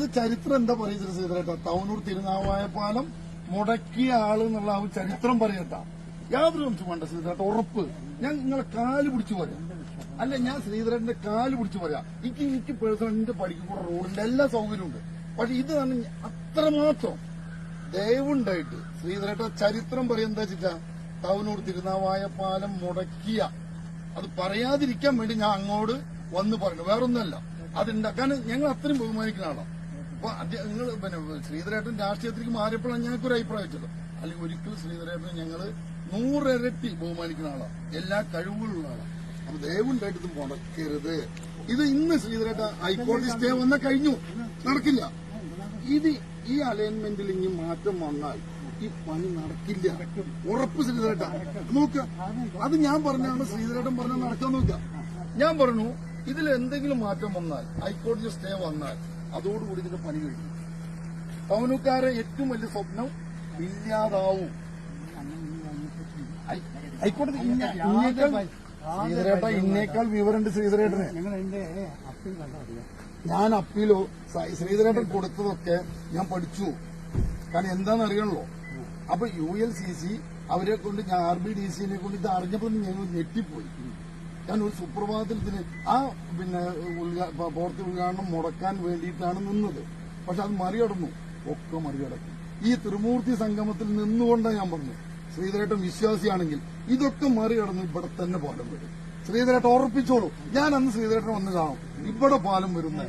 ഇത് ചരിത്രം എന്താ പറയുന്നത് ശ്രീധരേട്ട? തവനൂർ തിരുനാവായ പാലം മുടക്കിയ ആള് എന്നുള്ള ആ ചരിത്രം പറയട്ട. യാതൊരു അംശം വേണ്ട ശ്രീധരേട്ട, ഉറപ്പ്. ഞാൻ നിങ്ങളെ കാല് പിടിച്ചു പറയാം. അല്ല, ഞാൻ ശ്രീധരന്റെ കാല് പിടിച്ചു പറയാം. എനിക്ക് പേഴ്സണലിന്റെ പഠിക്കൂടെ റോഡിന്റെ എല്ലാ സൗകര്യമുണ്ട്. പക്ഷെ ഇത് തന്നെ അത്രമാത്രം ദയവുണ്ടായിട്ട് ശ്രീധരേട്ട ചരിത്രം പറയാൻ എന്താ വെച്ചിട്ടാ, തവനൂർ തിരുനാവായ പാലം മുടക്കിയ, അത് പറയാതിരിക്കാൻ വേണ്ടി ഞാൻ അങ്ങോട്ട് വന്ന് പറഞ്ഞു, വേറൊന്നല്ല. അതുണ്ടാക്കാൻ ഞങ്ങൾ അത്രയും ബഹുമാനിക്കുന്ന ആളാണ്. അപ്പൊ നിങ്ങൾ പിന്നെ ശ്രീധരേട്ടൻ രാഷ്ട്രീയത്തിലേക്ക് മാറിയപ്പോഴാണ് ഞങ്ങൾക്കൊരു അഭിപ്രായം വെച്ചത്. അല്ലെങ്കിൽ ഒരിക്കലും ശ്രീധരേട്ടൻ ഞങ്ങള് 100 ഇരട്ടി ബഹുമാനിക്കുന്ന ആളാണ്, എല്ലാ കഴിവുകളുള്ള ആളാണ്. അപ്പൊ ദയവുണ്ടായിട്ട് ഇത് മുടക്കരുത്. ഇത് ഇന്ന് ശ്രീധരേട്ട ഹൈക്കോടതി സ്റ്റേ വന്നാൽ കഴിഞ്ഞു, നടക്കില്ല. ഇത് ഈ അലൈൻമെന്റിൽ ഇനി മാറ്റം വന്നാൽ ഈ പണി നടക്കില്ല, ഉറപ്പ് ശ്രീധരേട്ട. നോക്ക, അത് ഞാൻ പറഞ്ഞാണ്, ശ്രീധരേട്ടൻ പറഞ്ഞാൽ നടക്കാൻ നോക്കുക. ഞാൻ പറഞ്ഞു ഇതിൽ എന്തെങ്കിലും മാറ്റം വന്നാൽ, ഹൈക്കോടതി സ്റ്റേ വന്നാൽ അതോടുകൂടി ഇതിന്റെ പണി കഴിഞ്ഞു. തവനൂക്കാരെ ഏറ്റവും വലിയ സ്വപ്നം ഇല്ലാതാവും. ഹൈക്കോടതി ശ്രീധരേട്ട ഇന്നേക്കാൾ വിവരമുണ്ട് ശ്രീധരേട്ടന്. ഞാൻ അപ്പീലോ ശ്രീധരേട്ടൻ കൊടുത്തതൊക്കെ ഞാൻ പഠിച്ചു. കാരണം എന്താണെന്ന് അറിയണല്ലോ. അപ്പൊ ULCC അവരെ കൊണ്ട്, ഞാൻ RBDCനെ കൊണ്ട് ഇത് അറിഞ്ഞപ്പോൾ ഞങ്ങൾ ഞെട്ടിപ്പോയി. കാരണം ഒരു സുപ്രഭാതത്തിന് ആ പിന്നെ പ്രവൃത്തി ഉദ്ഘാടനം മുടക്കാൻ വേണ്ടിയിട്ടാണ് നിന്നത്. പക്ഷെ അത് മറികടന്നു, ഒക്കെ മറികടക്കും. ഈ ത്രിമൂർത്തി സംഗമത്തിൽ നിന്നുകൊണ്ടാണ് ഞാൻ പറഞ്ഞു, ശ്രീധരേട്ടൻ വിശ്വാസിയാണെങ്കിൽ ഇതൊക്കെ മറികടന്ന് ഇവിടെ തന്നെ പാലം വരും. ശ്രീധരേട്ടൻ ഉറപ്പിച്ചോളൂ. ഞാൻ അന്ന് ശ്രീധരേട്ടൻ വന്ന് കാണും, ഇവിടെ പാലം വരുന്ന